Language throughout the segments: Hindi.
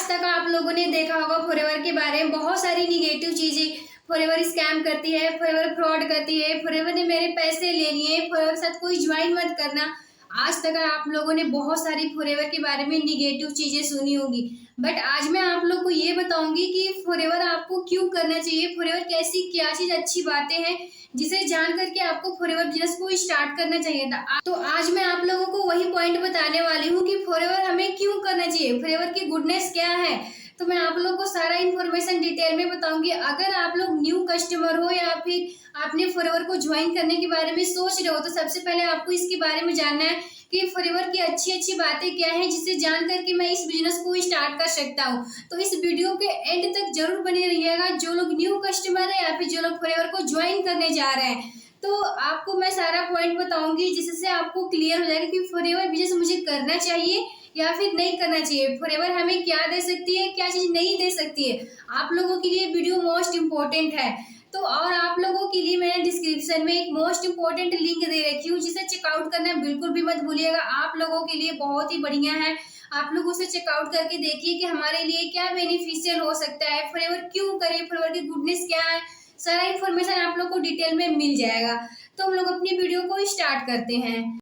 तक आप लोगों ने देखा होगा फॉरएवर के बारे में बहुत सारी निगेटिव चीजें। फॉरएवर स्कैम करती है, फॉरएवर फ्रॉड करती है, फॉरएवर ने मेरे पैसे ले लिए, फॉरएवर के साथ कोई ज्वाइन मत करना। आज तक आप लोगों ने बहुत सारी फॉरएवर के बारे में निगेटिव चीजें सुनी होगी, बट आज मैं आप लोग को ये बताऊंगी कि फॉरएवर आपको क्यों करना चाहिए, फॉरएवर कैसी क्या चीज अच्छी बातें हैं जिसे जान करके आपको फॉरएवर बिजनेस को स्टार्ट करना चाहिए था। तो आज मैं आप लोगों को वही पॉइंट बताने वाली हूँ कि फॉरएवर हमें क्यों करना चाहिए, फॉरएवर की गुडनेस क्या है। तो मैं आप लोगों को सारा इन्फॉर्मेशन डिटेल में बताऊंगी। अगर आप लोग न्यू कस्टमर हो या फिर आपने फॉरएवर को ज्वाइन करने के बारे में सोच रहे हो, तो सबसे पहले आपको इसके बारे में जानना है कि फॉरएवर की अच्छी अच्छी बातें क्या हैं जिसे जान करके मैं इस बिजनेस को स्टार्ट कर सकता हूँ। तो इस वीडियो के एंड तक जरूर बने रहिएगा, जो लोग न्यू कस्टमर है या फिर जो लोग फॉरएवर को ज्वाइन करने जा रहे हैं। तो आपको मैं सारा पॉइंट बताऊंगी जिससे आपको क्लियर हो जाएगा कि फॉरएवर बिजनेस मुझे करना चाहिए या फिर नहीं करना चाहिए, फॉरएवर हमें क्या दे सकती है, क्या चीज नहीं दे सकती है। आप लोगों के लिए वीडियो मोस्ट इम्पोर्टेंट है। तो और आप लोगों के लिए मैंने डिस्क्रिप्शन में एक मोस्ट इम्पोर्टेंट लिंक दे रखी हूँ जिसे चेकआउट करना बिल्कुल भी मत भूलिएगा। आप लोगों के लिए बहुत ही बढ़िया है, आप लोग उसे चेकआउट करके देखिए कि हमारे लिए क्या बेनिफिशियल हो सकता है, फॉरएवर क्यों करें, फॉरएवर की गुडनेस क्या है, सारा इन्फॉर्मेशन आप लोग को डिटेल में मिल जाएगा। तो हम लोग अपनी वीडियो को स्टार्ट करते हैं।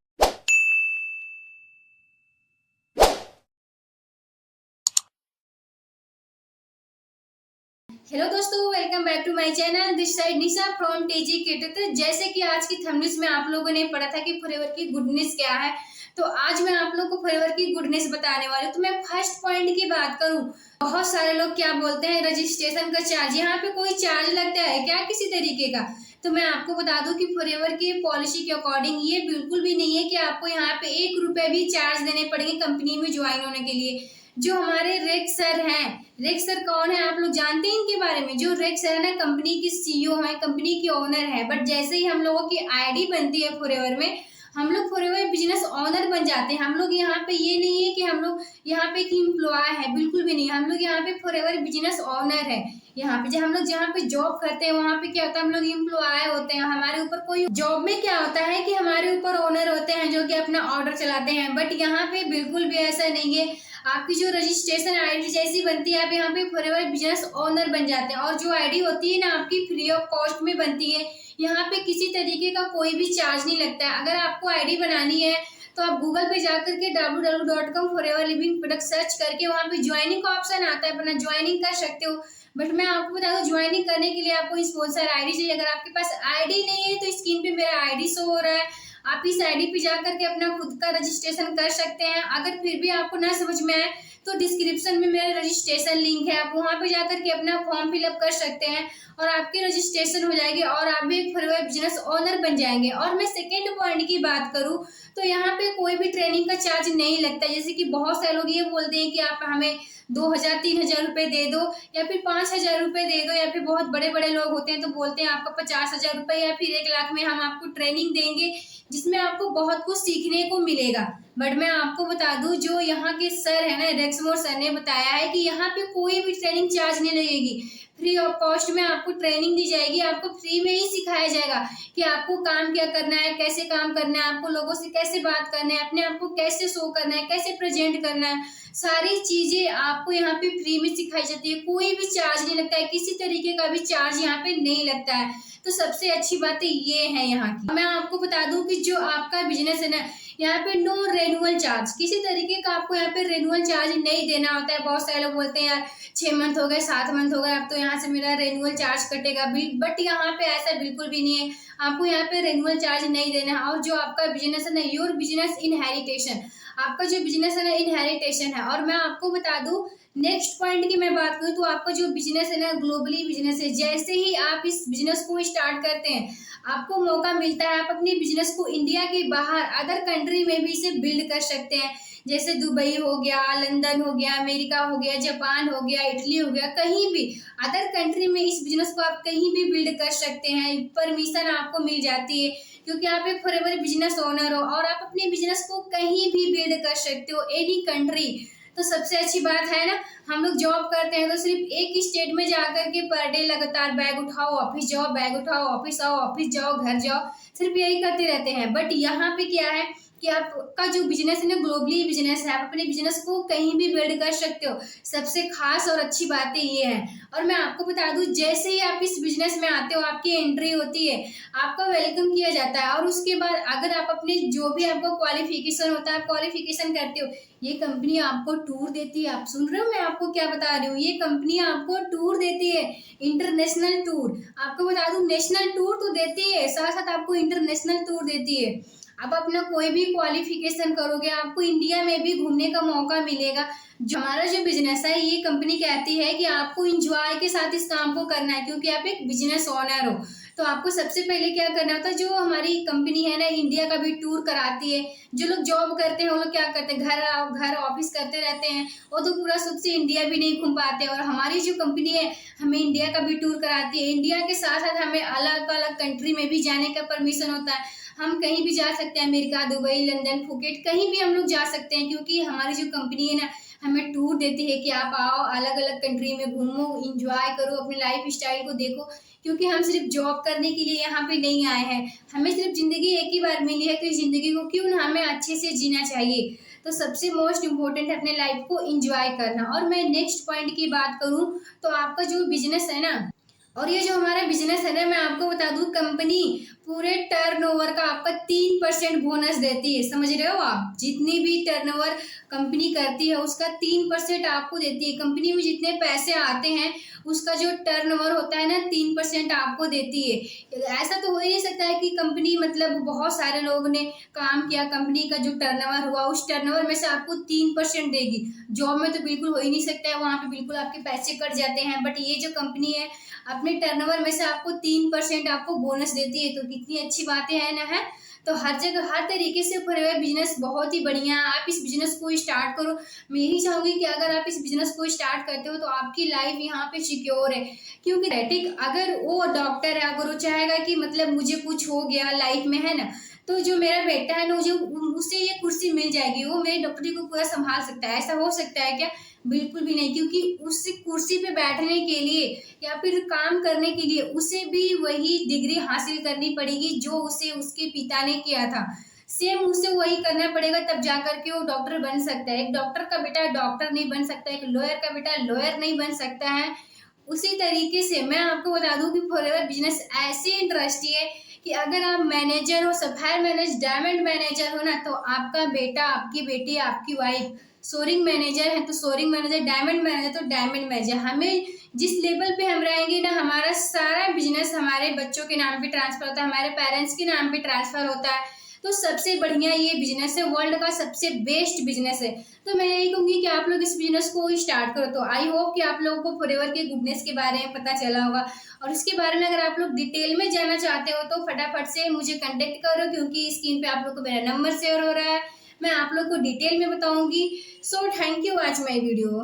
हेलो दोस्तों, welcome back to my channel. This side Nisha from TG kit. तो जैसे कि आज की थंबनेल में आप लोगों ने पढ़ा था कि फॉरएवर की गुडनेस क्या है, तो आज मैं आप लोग को फॉरएवर की गुडनेस बताने वाली हूँ। तो मैं फर्स्ट पॉइंट की बात करूँ, बहुत सारे लोग क्या बोलते हैं रजिस्ट्रेशन का चार्ज, यहाँ पे कोई चार्ज लगता है क्या किसी तरीके का? तो मैं आपको बता दूं कि फॉरएवर की पॉलिसी के अकॉर्डिंग ये बिल्कुल भी नहीं है कि आपको यहाँ पे 1 रुपए भी चार्ज देने पड़ेंगे कंपनी में ज्वाइन होने के लिए। जो हमारे रेक सर हैं, रेक सर कौन है आप लोग जानते हैं इनके बारे में? जो रेक सर है ना, कंपनी की सीईओ है, कंपनी की ओनर है। बट जैसे ही हम लोगों की आईडी बनती है फॉरएवर में, हम लोग फॉरएवर बिजनेस ओनर बन जाते हैं। हम लोग यहाँ पे ये नहीं है कि हम लोग यहाँ पे की एम्प्लॉय है, बिल्कुल भी नहीं। हम लोग यहाँ पे फॉरएवर बिजनेस ओनर है। यहाँ पे जब हम लोग जहाँ पे जॉब करते हैं वहाँ पे क्या होता है, हम लोग एम्प्लॉय होते हैं, हमारे ऊपर कोई जॉब में क्या होता है कि हमारे ऊपर ओनर होते हैं जो कि अपना ऑर्डर चलाते हैं। बट यहाँ पे बिल्कुल भी ऐसा नहीं है। आपकी जो रजिस्ट्रेशन आईडी जैसी बनती है, आप यहाँ पे फॉरएवर बिजनेस ओनर बन जाते हैं। और जो आईडी होती है ना आपकी, फ्री ऑफ कॉस्ट में बनती है। यहाँ पे किसी तरीके का कोई भी चार्ज नहीं लगता है। अगर आपको आईडी बनानी है तो आप गूगल पे जाकर के www.foreverlivingproduct सर्च करके वहाँ पे ज्वाइनिंग का ऑप्शन आता है, अपना ज्वाइनिंग कर सकते हो। बट मैं आपको बता दूं, ज्वाइनिंग करने के लिए आपको स्पॉन्सर आईडी चाहिए। अगर आपके पास आईडी नहीं है तो स्क्रीन पे मेरा आईडी शो हो रहा है, आप इस आईडी पे जाकर के अपना खुद का रजिस्ट्रेशन कर सकते हैं। अगर फिर भी आपको ना समझ में आए तो डिस्क्रिप्शन में मेरा रजिस्ट्रेशन लिंक है, आप वहाँ पे जाकर के अपना फॉर्म फिलअप कर सकते हैं और आपकी रजिस्ट्रेशन हो जाएगी और आप भी एक फॉरएवर बिजनेस ओनर बन जाएंगे। और मैं सेकेंड पॉइंट की बात करूँ तो यहाँ पे कोई भी ट्रेनिंग का चार्ज नहीं लगता। जैसे कि बहुत सारे लोग ये बोलते हैं कि आप हमें 2000-3000 रुपए दे दो या फिर 5000 रुपए दे दो, या फिर बहुत बड़े बड़े लोग होते हैं तो बोलते हैं आपका 50,000 रुपए या फिर 1 लाख में हम आपको ट्रेनिंग देंगे जिसमें आपको बहुत कुछ सीखने को मिलेगा। बट मैं आपको बता दूं, जो यहाँ के सर है ना, रेक्समोर सर ने बताया है कि यहाँ पे कोई भी ट्रेनिंग चार्ज नहीं लगेगी, फ्री ऑफ कॉस्ट में आपको ट्रेनिंग दी जाएगी। आपको फ्री में ही सिखाया जाएगा कि आपको काम क्या करना है, कैसे काम करना है, आपको लोगों से कैसे बात करना है, अपने आप को कैसे शो करना है, कैसे प्रेजेंट करना है, सारी चीजें आपको यहाँ पे फ्री में सिखाई जाती है। कोई भी चार्ज नहीं लगता है, किसी तरीके का भी चार्ज यहाँ पे नहीं लगता है। तो सबसे अच्छी बातें ये है यहाँ की। मैं आपको बता दूं कि जो आपका बिजनेस है ना, यहाँ पे नो रेन्युअल चार्ज, किसी तरीके का आपको यहाँ पे रेन्युअल चार्ज नहीं देना होता है। बहुत सारे लोग बोलते हैं यार 6 मंथ हो गए, 7 मंथ हो गए, अब तो यहाँ से मेरा रेन्युअल चार्ज कटेगा। बट यहाँ पे ऐसा बिल्कुल भी नहीं है, आपको यहाँ पे रेन्युअल चार्ज नहीं देना है। और जो आपका बिजनेस है ना, योर बिजनेस इनहेरिटेशन, आपका जो बिजनेस है ना इनहेरिटेशन है। और मैं आपको बता दूं, नेक्स्ट पॉइंट की मैं बात करूं तो आपका जो बिजनेस है ना ग्लोबली बिजनेस है। जैसे ही आप इस बिजनेस को स्टार्ट करते हैं, आपको मौका मिलता है आप अपने बिजनेस को इंडिया के बाहर अदर कंट्री में भी इसे बिल्ड कर सकते हैं। जैसे दुबई हो गया, लंदन हो गया, अमेरिका हो गया, जापान हो गया, इटली हो गया, कहीं भी अदर कंट्री में इस बिजनेस को आप कहीं भी बिल्ड कर सकते हैं। परमिशन आपको मिल जाती है क्योंकि आप एक फॉरएवर बिजनेस ओनर हो और आप अपने बिजनेस को कहीं भी बिल्ड कर सकते हो, एनी कंट्री। तो सबसे अच्छी बात है ना, हम लोग जॉब करते हैं तो सिर्फ एक स्टेट में जाकर के पर डे लगातार बैग उठाओ ऑफिस जाओ, बैग उठाओ ऑफिस आओ, ऑफिस जाओ घर जाओ, सिर्फ यही करते रहते हैं। बट यहाँ पे क्या है कि आपका जो बिजनेस है ना ग्लोबली बिजनेस है, आप अपने बिजनेस को कहीं भी बिल्ड कर सकते हो। सबसे खास और अच्छी बातें ये है। और मैं आपको बता दूं, जैसे ही आप इस बिजनेस में आते हो, आपकी एंट्री होती है, आपका वेलकम किया जाता है। और उसके बाद अगर आप अपने जो भी आपका क्वालिफिकेशन होता है, आप क्वालिफिकेशन करते हो, ये कंपनी आपको टूर देती है। आप सुन रहे हो मैं आपको क्या बता रही हूँ, ये कंपनी आपको टूर देती है, इंटरनेशनल टूर। आपको बता दूं, नेशनल टूर तो देती है, साथ साथ आपको इंटरनेशनल टूर देती है। आप अपना कोई भी क्वालिफिकेशन करोगे, आपको इंडिया में भी घूमने का मौका मिलेगा। जो हमारा जो बिजनेस है, ये कंपनी कहती है कि आपको इंजॉय के साथ इस काम को करना है, क्योंकि आप एक बिजनेस ओनर हो। तो आपको सबसे पहले क्या करना होता है, जो हमारी कंपनी है ना, इंडिया का भी टूर कराती है। जो लोग जॉब करते हैं वो लोग क्या करते हैं, घर ऑफिस करते रहते हैं, वो तो पूरा सुख से इंडिया भी नहीं घूम पाते। और हमारी जो कंपनी है, हमें इंडिया का भी टूर कराती है। इंडिया के साथ साथ हमें अलग अलग कंट्री में भी जाने का परमिशन होता है। हम कहीं भी जा सकते हैं, अमेरिका, दुबई, लंदन, फुकेट, कहीं भी हम लोग जा सकते हैं, क्योंकि हमारी जो कंपनी है ना, हमें टूर देती है कि आप आओ, अलग अलग कंट्री में घूमो, इंजॉय करो, अपने लाइफ स्टाइल को देखो। क्योंकि हम सिर्फ जॉब करने के लिए यहाँ पे नहीं आए हैं, हमें सिर्फ जिंदगी एक ही बार मिली है, तो इस जिंदगी को क्यों ना हमें अच्छे से जीना चाहिए। तो सबसे मोस्ट इम्पोर्टेंट है अपने लाइफ को इंजॉय करना। और मैं नेक्स्ट पॉइंट की बात करूँ, तो आपका जो बिजनेस है ना, और ये जो हमारा बिजनेस है ना, मैं आपको बता दूं, कंपनी पूरे टर्नओवर का आपका 3% बोनस देती है। समझ रहे हो आप, जितनी भी टर्नओवर कंपनी करती है उसका 3% आपको देती है। कंपनी में जितने पैसे आते हैं उसका जो टर्नओवर होता है ना, 3% आपको देती है। ऐसा तो हो ही नहीं सकता है कि कंपनी मतलब बहुत सारे लोगों ने काम किया, कंपनी का जो टर्नओवर हुआ उस टर्नओवर में से आपको 3% देगी। जॉब में तो बिल्कुल हो ही नहीं सकता है, वहां पे बिल्कुल आपके पैसे कट जाते हैं। बट ये जो कंपनी है, अपने टर्नओवर में से आपको 3% आपको बोनस देती है। तो कितनी अच्छी बातें हैं ना, है। तो हर जगह हर तरीके से बिजनेस बहुत ही बढ़िया है। आप इस बिजनेस को स्टार्ट करो। मैं यही चाहूंगी कि अगर आप इस बिजनेस को स्टार्ट करते हो तो आपकी लाइफ यहाँ पे सिक्योर है। क्योंकि ठीक, अगर वो डॉक्टर है, अगर वो चाहेगा कि मतलब मुझे कुछ हो गया लाइफ में, है ना, तो जो मेरा बेटा है ना, मुझे उससे ये कुर्सी मिल जाएगी, वो मेरी डॉक्टरी को पूरा संभाल सकता है। ऐसा हो सकता है क्या? बिल्कुल भी नहीं। क्योंकि उस कुर्सी पे बैठने के लिए या फिर काम करने के लिए उसे भी वही डिग्री हासिल करनी पड़ेगी जो उसे उसके पिता ने किया था। सेम उसे वही करना पड़ेगा, तब जाकर के वो डॉक्टर बन सकता है। एक डॉक्टर का बेटा डॉक्टर नहीं बन सकता, एक लॉयर का बेटा लॉयर नहीं बन सकता है। उसी तरीके से मैं आपको बता दूं कि फॉरएवर बिजनेस ऐसी इंडस्ट्री है कि अगर आप मैनेजर हो, सफायर मैनेजर, डायमंड मैनेजर हो ना, तो आपका बेटा, आपकी बेटी, आपकी वाइफ सोरिंग मैनेजर है तो सोरिंग मैनेजर, डायमंड मैनेजर तो डायमंड मैनेजर। हमें जिस लेवल पे हम रहेंगे ना, हमारा सारा बिजनेस हमारे बच्चों के नाम पे ट्रांसफर होता है, हमारे पेरेंट्स के नाम पे ट्रांसफर होता है। तो सबसे बढ़िया ये बिजनेस है, वर्ल्ड का सबसे बेस्ट बिजनेस है। तो मैं यही कहूंगी कि आप लोग इस बिजनेस को स्टार्ट करो। तो आई होप कि आप लोगों को फॉरएवर के गुडनेस के बारे में पता चला होगा। और इसके बारे में अगर आप लोग डिटेल में जानना चाहते हो तो फटाफट से मुझे कांटेक्ट करो, क्योंकि स्क्रीन पे आप लोग को मेरा नंबर शेयर हो रहा है, मैं आप लोग को डिटेल में बताऊंगी। So thank you, watch my video.